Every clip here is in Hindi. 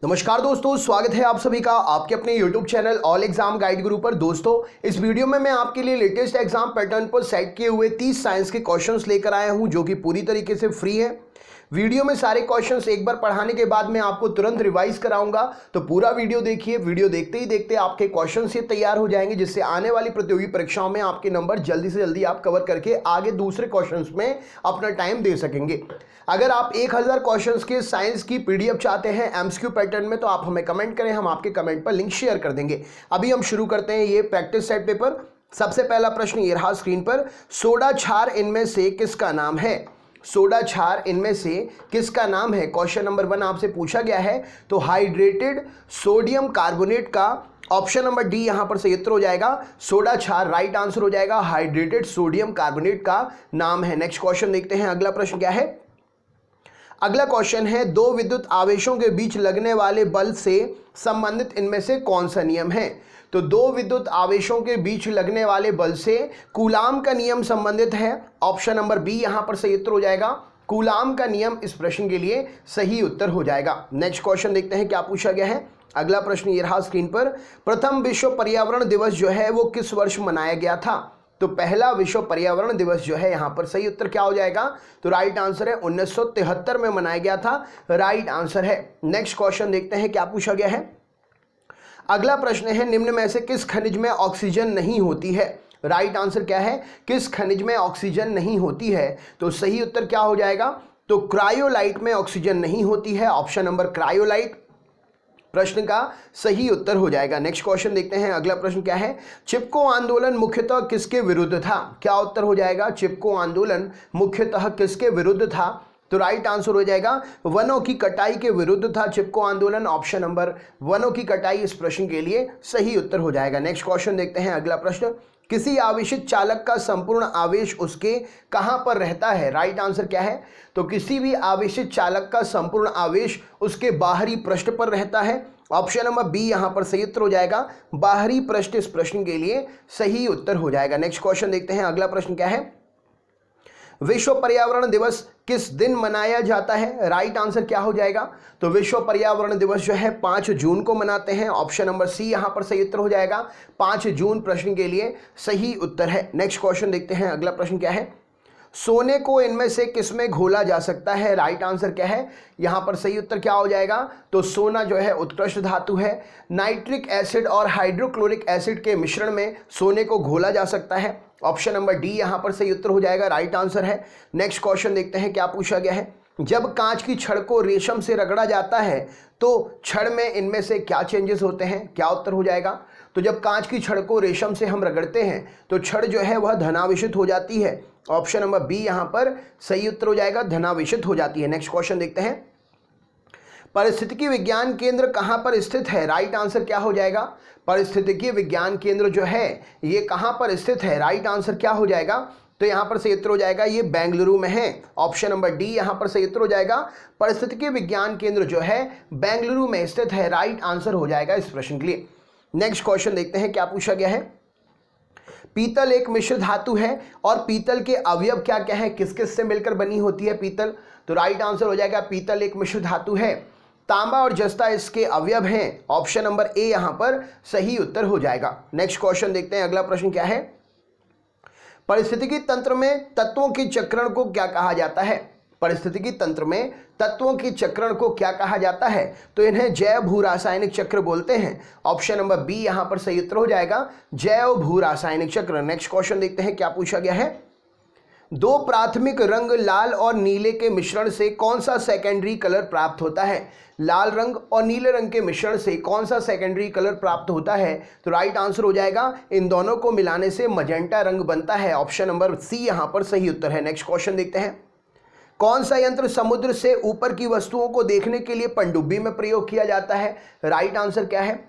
नमस्कार दोस्तों, स्वागत है आप सभी का आपके अपने YouTube channel all exam guide गुरु पर। दोस्तों, इस वीडियो में मैं आपके लिए लेटेस्ट एग्जाम पैटर्न पर सेट किए हुए 30 साइंस के क्वेश्चंस लेकर आया हूं, जो कि पूरी तरीके से फ्री है। वीडियो में सारे क्वेश्चंस एक बार पढ़ाने के बाद मैं आपको तुरंत रिवाइज कराऊंगा, तो पूरा वीडियो देखिए। वीडियो देखते ही देखते आपके क्वेश्चन से तैयार हो जाएंगे, जिससे आने वाली प्रतियोगी परीक्षाओं में आपके नंबर जल्दी से जल्दी आप कवर करके आगे दूसरे क्वेश्चंस में अपना टाइम दे सकेंगे। अगर आप 1000 क्वेश्चंस के साइंस की पीडीएफ चाहते हैं एमसीक्यू पैटर्न में, तो आप हमें कमेंट करें, हम आपके कमेंट पर लिंक शेयर कर देंगे। अभी हम शुरू करते हैं ये प्रैक्टिस सेट पेपर। सबसे पहला प्रश्न ये रहा स्क्रीन पर, सोडा क्षार इनमें से किसका नाम है? सोडा क्षार इनमें से किसका नाम है? क्वेश्चन नंबर 1 आपसे पूछा गया है। तो हाइड्रेटेड सोडियम कार्बोनेट का ऑप्शन नंबर डी यहां पर सही उत्तर हो जाएगा। सोडा क्षार राइट आंसर हो जाएगा। हाइड्रेटेड सोडियम कार्बोनेट का नाम है। नेक्स्ट क्वेश्चन देखते हैं, अगला प्रश्न क्या है। अगला क्वेश्चन है, दो विद्युत आवेशों के बीच लगने वाले बल से संबंधित इनमें से कौन सा नियम है? तो दो विद्युत आवेशों के बीच लगने वाले बल से कूलाम का नियम संबंधित है। ऑप्शन नंबर बी यहां पर सही उत्तर हो जाएगा। कूलाम का नियम इस प्रश्न के लिए सही उत्तर हो जाएगा। नेक्स्ट क्वेश्चन देखते हैं क्या पूछा गया है। अगला प्रश्न ये रहा स्क्रीन पर, प्रथम विश्व पर्यावरण दिवस जो है वो किस वर्ष मनाया गया था? तो पहला विश्व पर्यावरण दिवस जो है यहां पर सही उत्तर क्या हो जाएगा? तो राइट आंसर है 1973 में मनाया गया था। राइट आंसर है। नेक्स्ट क्वेश्चन देखते हैं क्या पूछा गया है। अगला प्रश्न है, निम्न में से किस खनिज में ऑक्सीजन नहीं होती है? राइट आंसर क्या है? किस खनिज में ऑक्सीजन नहीं होती है? तो सही उत्तर क्या हो जाएगा? तो क्रायोलाइट में ऑक्सीजन नहीं होती है। ऑप्शन नंबर क्रायोलाइट प्रश्न का सही उत्तर हो जाएगा। नेक्स्ट क्वेश्चन देखते हैं, अगला प्रश्न क्या है। चिपको आंदोलन मुख्यतः किसके विरुद्ध था? क्या उत्तर हो जाएगा? चिपको आंदोलन मुख्यतः किसके विरुद्ध था? तो राइट आंसर हो जाएगा वनों की कटाई के विरुद्ध था चिपको आंदोलन। ऑप्शन नंबर वनों की कटाई इस प्रश्न के लिए सही उत्तर हो जाएगा। नेक्स्ट क्वेश्चन देखते हैं, अगला प्रश्न, किसी आवेशित चालक का संपूर्ण आवेश उसके कहां पर रहता है? राइट आंसर क्या है? तो किसी भी आवेशित चालक का संपूर्ण आवेश उसके बाहरी पृष्ठ पर रहता है। ऑप्शन नंबर बी यहां पर सही उत्तर हो जाएगा। बाहरी पृष्ठ इस प्रश्न के लिए सही उत्तर हो जाएगा। नेक्स्ट क्वेश्चन देखते हैं, अगला प्रश्न क्या है। विश्व पर्यावरण दिवस किस दिन मनाया जाता है? राइट आंसर क्या हो जाएगा? तो विश्व पर्यावरण दिवस जो है 5 जून को मनाते हैं। ऑप्शन नंबर सी यहां पर सही उत्तर हो जाएगा। 5 जून प्रश्न के लिए सही उत्तर है। नेक्स्ट क्वेश्चन देखते हैं, अगला प्रश्न क्या है। सोने को इनमें से किसमें घोला जा सकता है? राइट आंसर क्या है? यहां पर सही उत्तर क्या हो जाएगा? तो सोना जो है उत्कृष्ट धातु है। नाइट्रिक एसिड और हाइड्रोक्लोरिक एसिड के मिश्रण में सोने को घोला जा सकता है। ऑप्शन नंबर डी यहां पर सही उत्तर हो जाएगा। राइट आंसर है। नेक्स्ट क्वेश्चन देखते हैं क्या पूछा गया है। जब कांच की छड़ को रेशम से रगड़ा जाता है तो छड़ में इनमें से क्या चेंजेस होते हैं? क्या उत्तर हो जाएगा? तो जब कांच की छड़ को रेशम से हम रगड़ते हैं तो छड़ जो है वह धनावेशित हो जाती है। ऑप्शन नंबर बी यहां पर सही उत्तर हो जाएगा, धनावेशित हो जाती है। नेक्स्ट क्वेश्चन देखते हैं, परिस्थितिकी विज्ञान केंद्र कहां पर स्थित है? राइट आंसर क्या हो जाएगा? परिस्थितिकी विज्ञान केंद्र जो है ये कहां पर स्थित है? राइट आंसर क्या हो जाएगा? तो यहां पर सही उत्तर हो जाएगा, ये बेंगलुरु में है। ऑप्शन नंबर डी यहां पर सही उत्तर हो जाएगा। परिस्थितिकी विज्ञान केंद्र जो है बेंगलुरु में स्थित है। राइट आंसर हो जाएगा इस प्रश्न के लिए। नेक्स्ट क्वेश्चन देखते हैं क्या पूछा गया है। पीतल एक मिश्र धातु है और पीतल के अवयव क्या क्या है? किस किस से मिलकर बनी होती है पीतल? तो राइट आंसर हो जाएगा, पीतल एक मिश्र धातु है। तांबा और जस्ता इसके अवयव हैं। ऑप्शन नंबर ए यहां पर सही उत्तर हो जाएगा। नेक्स्ट क्वेश्चन देखते हैं, अगला प्रश्न क्या है। परिस्थितिकी तंत्र में तत्वों के चक्रण को क्या कहा जाता है? परिस्थितिकी तंत्र में तत्वों के चक्रण को क्या कहा जाता है? तो इन्हें जैव भू रासायनिक चक्र बोलते हैं। ऑप्शन नंबर बी यहां पर सही उत्तर हो जाएगा, जैव भू रासायनिक चक्र। नेक्स्ट क्वेश्चन देखते हैं क्या पूछा गया है। दो प्राथमिक रंग लाल और नीले के मिश्रण से कौन सा सेकेंडरी कलर प्राप्त होता है? लाल रंग और नीले रंग के मिश्रण से कौन सा सेकेंडरी कलर प्राप्त होता है? तो राइट आंसर हो जाएगा, इन दोनों को मिलाने से मजेंटा रंग बनता है। ऑप्शन नंबर सी यहां पर सही उत्तर है। नेक्स्ट क्वेश्चन देखते हैं, कौन सा यंत्र समुद्र से ऊपर की वस्तुओं को देखने के लिए पनडुब्बी में प्रयोग किया जाता है? राइट आंसर क्या है?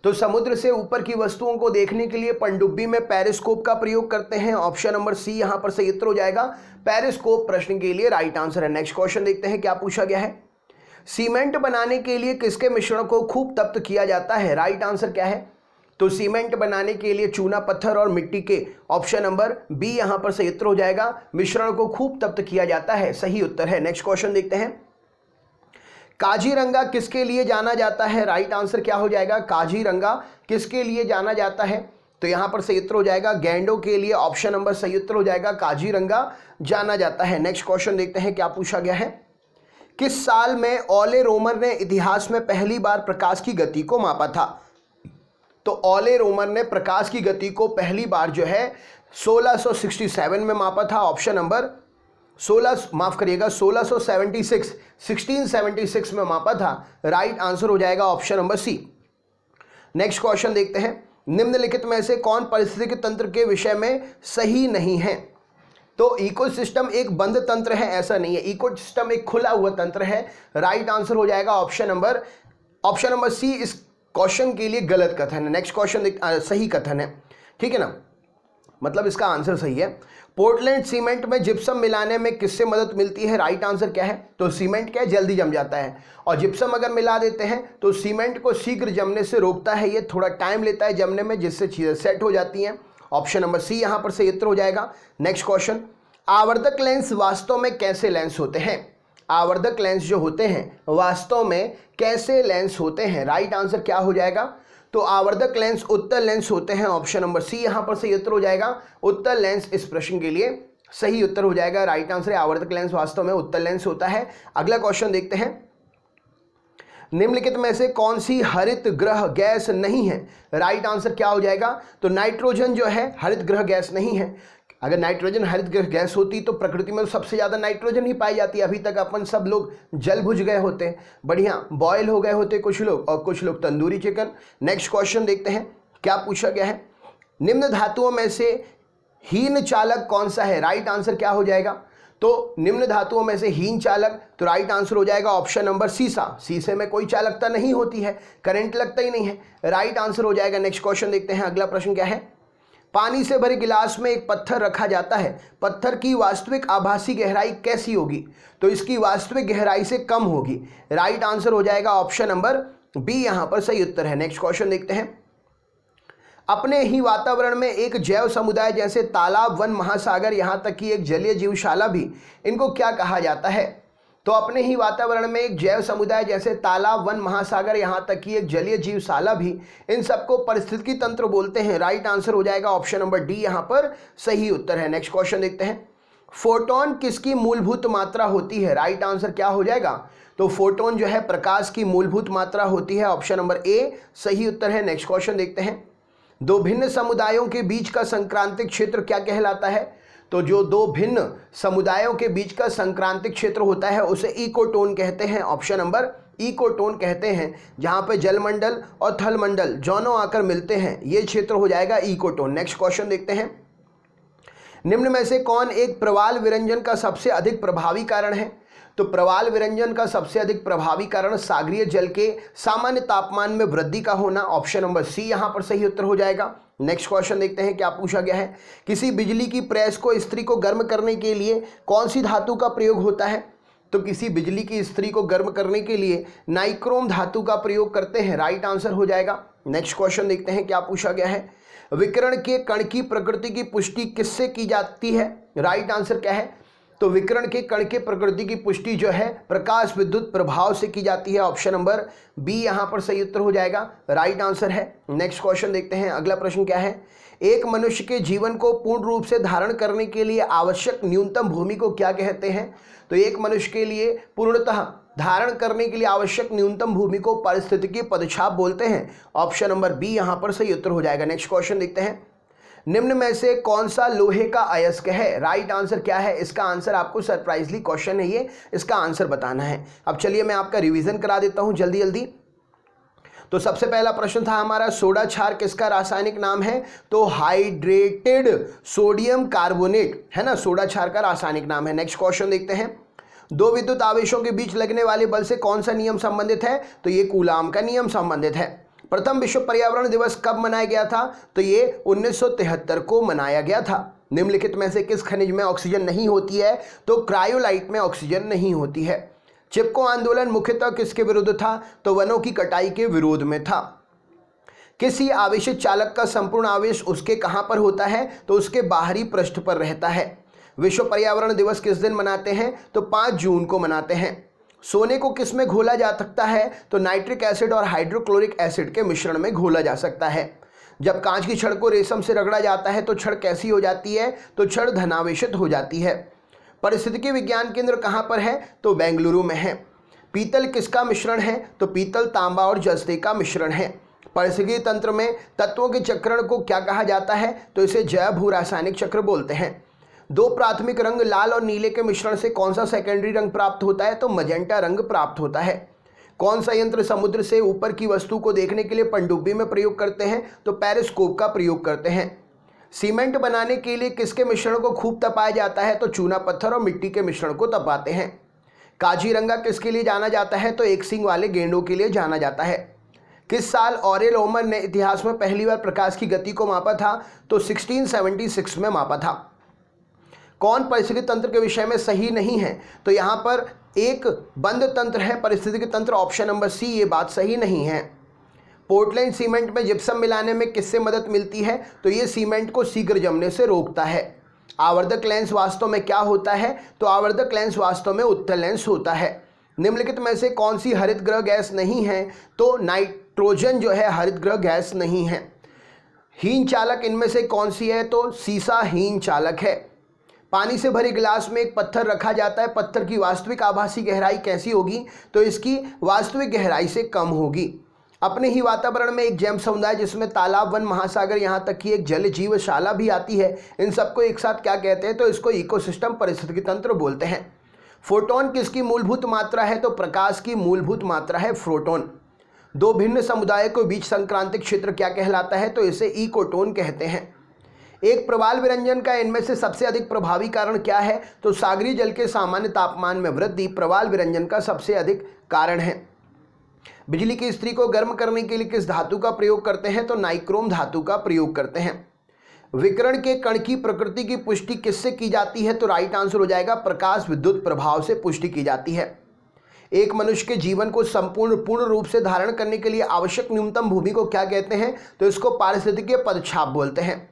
तो समुद्र से ऊपर की वस्तुओं को देखने के लिए पनडुब्बी में पेरिस्कोप का प्रयोग करते हैं। ऑप्शन नंबर सी यहां पर सही उत्तर हो जाएगा। पेरिस्कोप प्रश्न के लिए राइट आंसर है। नेक्स्ट क्वेश्चन देखते हैं क्या पूछा गया है। सीमेंट बनाने के लिए किसके मिश्रण को खूब तप्त किया जाता है? राइट आंसर क्या है? तो सीमेंट बनाने के लिए चूना पत्थर और मिट्टी के ऑप्शन नंबर बी यहां पर सही उत्तर हो जाएगा। मिश्रण को खूब तप्त किया जाता है, सही उत्तर है। नेक्स्ट क्वेश्चन देखते हैं, काजीरंगा किसके लिए जाना जाता है? राइट आंसर क्या हो जाएगा? काजीरंगा किसके लिए जाना जाता है? तो यहां पर सही उत्तर हो जाएगा गैंडों के लिए। ऑप्शन नंबर सही उत्तर हो जाएगा, काजीरंगा जाना जाता है। नेक्स्ट क्वेश्चन देखते हैं क्या पूछा गया है। किस साल में ओले रोमर ने इतिहास में पहली बार प्रकाश की गति को मापा था? तो ओले रोमर ने प्रकाश की गति को पहली बार जो है 1667 में मापा था। ऑप्शन नंबर 1676 में मापा था। राइट आंसर हो जाएगा option number C. Next question देखते हैं, निम्नलिखित में से कौन पारिस्थितिकी तंत्र के विषय में सही नहीं है? तो इकोसिस्टम एक बंद तंत्र है, ऐसा नहीं है। इकोसिस्टम एक खुला हुआ तंत्र है। राइट आंसर हो जाएगा ऑप्शन नंबर सी इस क्वेश्चन के लिए गलत कथन है। नेक्स्ट क्वेश्चन सही कथन है, ठीक है ना, मतलब इसका आंसर सही है। पोर्टलैंड सीमेंट में जिप्सम मिलाने में किससे मदद मिलती है? राइट आंसर क्या है? तो सीमेंट क्या है, जल्दी जम जाता है, और जिप्सम अगर मिला देते हैं तो सीमेंट को शीघ्र जमने से रोकता है। ये थोड़ा टाइम लेता है जमने में, जिससे चीज़ें सेट हो जाती हैं। ऑप्शन नंबर सी यहाँ पर सही उत्तर हो जाएगा। नेक्स्ट क्वेश्चन, आवर्धक लेंस वास्तव में कैसे लेंस होते हैं? आवर्धक लेंस जो होते हैं वास्तव में कैसे लेंस होते हैं? राइट आंसर क्या हो जाएगा? तो आवर्धक लेंस उत्तल लेंस होते हैं। ऑप्शन नंबर सी यहां पर सही उत्तर हो जाएगा। उत्तल लेंस इस प्रश्न के लिए सही उत्तर हो जाएगा। राइट आंसर है आवर्धक लेंस वास्तव में उत्तल लेंस होता है। अगला क्वेश्चन देखते हैं, निम्नलिखित में से कौन सी हरित गृह गैस नहीं है? राइट आंसर क्या हो जाएगा? तो नाइट्रोजन जो है हरित गृह गैस नहीं है। अगर नाइट्रोजन हरित गृह गैस होती तो प्रकृति में तो सबसे ज़्यादा नाइट्रोजन ही पाई जाती है। अभी तक अपन सब लोग जल बुझ गए होते, बढ़िया बॉयल हो गए होते कुछ लोग, और कुछ लोग तंदूरी चिकन। नेक्स्ट क्वेश्चन देखते हैं क्या पूछा गया है। निम्न धातुओं में से हीन चालक कौन सा है? राइट आंसर क्या हो जाएगा? तो निम्न धातुओं में से हीन चालक, तो राइट आंसर हो जाएगा ऑप्शन नंबर सीसा। सीसे में कोई चालकता नहीं होती है, करंट लगता ही नहीं है। राइट आंसर हो जाएगा। नेक्स्ट क्वेश्चन देखते हैं, अगला प्रश्न क्या है। पानी से भरे गिलास में एक पत्थर रखा जाता है, पत्थर की वास्तविक आभासी गहराई कैसी होगी? तो इसकी वास्तविक गहराई से कम होगी। राइट आंसर हो जाएगा ऑप्शन नंबर बी यहां पर सही उत्तर है। नेक्स्ट क्वेश्चन देखते हैं, अपने ही वातावरण में एक जैव समुदाय जैसे तालाब, वन, महासागर, यहां तक कि एक जलीय जीवशाला भी, इनको क्या कहा जाता है? तो अपने ही वातावरण में एक जैव समुदाय जैसे तालाब, वन, महासागर, यहाँ तक कि एक जलीय जीवशाला भी, इन सबको पारिस्थितिकी तंत्र बोलते हैं। राइट आंसर हो जाएगा ऑप्शन नंबर डी यहाँ पर सही उत्तर है। नेक्स्ट क्वेश्चन देखते हैं, फोटोन किसकी मूलभूत मात्रा होती है? राइट आंसर क्या हो जाएगा? तो फोटोन जो है प्रकाश की मूलभूत मात्रा होती है। ऑप्शन नंबर ए सही उत्तर है। नेक्स्ट क्वेश्चन देखते हैं, दो भिन्न समुदायों के बीच का संक्रांतिक क्षेत्र क्या कहलाता है? तो जो दो भिन्न समुदायों के बीच का संक्रांतिक क्षेत्र होता है उसे इकोटोन कहते हैं। ऑप्शन नंबर इकोटोन कहते हैं, जहां पे जलमंडल और थलमंडल दोनों आकर मिलते हैं, ये क्षेत्र हो जाएगा इकोटोन। नेक्स्ट क्वेश्चन देखते हैं, निम्न में से कौन एक प्रवाल विरंजन का सबसे अधिक प्रभावी कारण है? तो प्रवाल विरंजन का सबसे अधिक प्रभावी कारण सागरीय जल के सामान्य तापमान में वृद्धि का होना। ऑप्शन नंबर सी यहां पर सही उत्तर हो जाएगा। नेक्स्ट क्वेश्चन देखते हैं क्या पूछा गया है। किसी बिजली की प्रेस को इस्त्री को गर्म करने के लिए कौन सी धातु का प्रयोग होता है? तो किसी बिजली की इस्त्री को गर्म करने के लिए नाइक्रोम धातु का प्रयोग करते हैं। राइट आंसर हो जाएगा। नेक्स्ट क्वेश्चन देखते हैं क्या पूछा गया है। विकिरण के कण की प्रकृति की पुष्टि किससे की जाती है? राइट आंसर क्या है? तो विकिरण के कण के प्रकृति की पुष्टि जो है प्रकाश विद्युत प्रभाव से की जाती है। ऑप्शन नंबर बी यहां पर सही उत्तर हो जाएगा। राइट आंसर है। नेक्स्ट क्वेश्चन देखते हैं, अगला प्रश्न क्या है। एक मनुष्य के जीवन को पूर्ण रूप से धारण करने के लिए आवश्यक न्यूनतम भूमि को क्या कहते हैं? तो एक मनुष्य के लिए पूर्णतः धारण करने के लिए आवश्यक न्यूनतम भूमि को पारिस्थितिकी पदछाप बोलते हैं। ऑप्शन नंबर बी यहां पर सही उत्तर हो जाएगा। नेक्स्ट क्वेश्चन देखते हैं, निम्न में से कौन सा लोहे का अयस्क है? राइट आंसर क्या है? इसका आंसर आपको सरप्राइजली क्वेश्चन है ये, इसका आंसर बताना है। अब चलिए मैं आपका रिवीजन करा देता हूं जल्दी जल्दी। तो सबसे पहला प्रश्न था हमारा, सोडा क्षार किसका रासायनिक नाम है? तो हाइड्रेटेड सोडियम कार्बोनेट है ना, सोडा क्षार का रासायनिक नाम है। नेक्स्ट क्वेश्चन देखते हैं, दो विद्युत आवेशों के बीच लगने वाले बल से कौन सा नियम संबंधित है? तो ये कूलाम का नियम संबंधित है। प्रथम विश्व पर्यावरण दिवस कब मनाया गया था? तो ये 1973 को मनाया गया था। निम्नलिखित में से किस खनिज में ऑक्सीजन नहीं होती है? तो क्रायोलाइट में ऑक्सीजन नहीं होती है। चिपको आंदोलन मुख्यतः किसके विरुद्ध था? तो वनों की कटाई के विरोध में था। किसी आवेशित चालक का संपूर्ण आवेश उसके कहां पर होता है? तो उसके बाहरी पृष्ठ पर रहता है। विश्व पर्यावरण दिवस किस दिन मनाते हैं? तो 5 जून को मनाते हैं। सोने को किस में घोला जा सकता है? तो नाइट्रिक एसिड और हाइड्रोक्लोरिक एसिड के मिश्रण में घोला जा सकता है। जब कांच की छड़ को रेशम से रगड़ा जाता है तो छड़ कैसी हो जाती है? तो छड़ धनावेशित हो जाती है। पारिस्थितिकी विज्ञान केंद्र कहाँ पर है? तो बेंगलुरु में है। पीतल किसका मिश्रण है? तो पीतल तांबा और जस्ते का मिश्रण है। पारिस्थितिकी तंत्र में तत्वों के चक्रण को क्या कहा जाता है? तो इसे जैव भू रासायनिक चक्र बोलते हैं। दो प्राथमिक रंग लाल और नीले के मिश्रण से कौन सा सेकेंडरी रंग प्राप्त होता है? तो मजेंटा रंग प्राप्त होता है। कौन सा यंत्र समुद्र से ऊपर की वस्तु को देखने के लिए पनडुब्बी में प्रयोग करते हैं? तो पेरिस्कोप का प्रयोग करते हैं। सीमेंट बनाने के लिए किसके मिश्रण को खूब तपाया जाता है? तो चूना पत्थर और मिट्टी के मिश्रण को तपाते हैं। काजीरंगा किसके लिए जाना जाता है? तो एक सींग वाले गेंडों के लिए जाना जाता है। किस साल ऑरेल ओमर ने इतिहास में पहली बार प्रकाश की गति को मापा था? तो 1676 में मापा था। कौन पारिस्थितिकी तंत्र के विषय में सही नहीं है? तो यहाँ पर एक बंद तंत्र है पारिस्थितिकी तंत्र, ऑप्शन नंबर सी, ये बात सही नहीं है। पोर्टलैंड सीमेंट में जिप्सम मिलाने में किससे मदद मिलती है? तो ये सीमेंट को शीघ्र जमने से रोकता है। आवर्धक लेंस वास्तव में क्या होता है? तो आवर्धक लेंस वास्तव में उत्तल लेंस होता है। निम्नलिखित में से कौन सी हरित गृह गैस नहीं है? तो नाइट्रोजन जो है हरित गृह गैस नहीं है। हीन चालक इनमें से कौन सी है? तो सीसा हीन चालक है। पानी से भरे गिलास में एक पत्थर रखा जाता है, पत्थर की वास्तविक आभासी गहराई कैसी होगी? तो इसकी वास्तविक गहराई से कम होगी। अपने ही वातावरण में एक जैव समुदाय जिसमें तालाब, वन, महासागर, यहाँ तक कि एक जल जीवशाला भी आती है, इन सबको एक साथ क्या कहते हैं? तो इसको इकोसिस्टम पारिस्थितिकी तंत्र बोलते हैं। फोटोन किसकी मूलभूत मात्रा है? तो प्रकाश की मूलभूत मात्रा है फोटोन। दो भिन्न समुदायों के बीच संक्रांतिक क्षेत्र क्या कहलाता है? तो इसे इकोटोन कहते हैं। एक प्रवाल विरंजन का इनमें से सबसे अधिक प्रभावी कारण क्या है? तो सागरीय जल के सामान्य तापमान में वृद्धि प्रवाल विरंजन का सबसे अधिक कारण है। बिजली की इस्त्री को गर्म करने के लिए किस धातु का प्रयोग करते हैं? तो नाइक्रोम धातु का प्रयोग करते हैं। विकिरण के कण की प्रकृति की पुष्टि किससे की जाती है? तो राइट आंसर हो जाएगा प्रकाश विद्युत प्रभाव से पुष्टि की जाती है। एक मनुष्य के जीवन को पूर्ण रूप से धारण करने के लिए आवश्यक न्यूनतम भूमि को क्या कहते हैं? तो इसको पारिस्थितिकीय पदछाप बोलते हैं।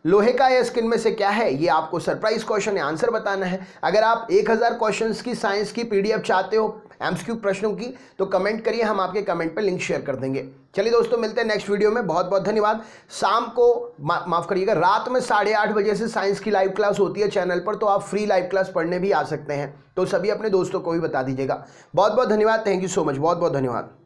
लोहे का अयस्क इनमें से क्या है? ये आपको सरप्राइज क्वेश्चन है, आंसर बताना है। अगर आप 1000 क्वेश्चंस की साइंस की पीडीएफ चाहते हो एमसीक्यू प्रश्नों की, तो कमेंट करिए, हम आपके कमेंट पर लिंक शेयर कर देंगे। चलिए दोस्तों, मिलते हैं नेक्स्ट वीडियो में। बहुत बहुत धन्यवाद। शाम को माफ करिएगा, रात में 8:30 बजे से साइंस की लाइव क्लास होती है चैनल पर, तो आप फ्री लाइव क्लास पढ़ने भी आ सकते हैं। तो सभी अपने दोस्तों को भी बता दीजिएगा। बहुत बहुत धन्यवाद। Thank you so much. बहुत बहुत धन्यवाद।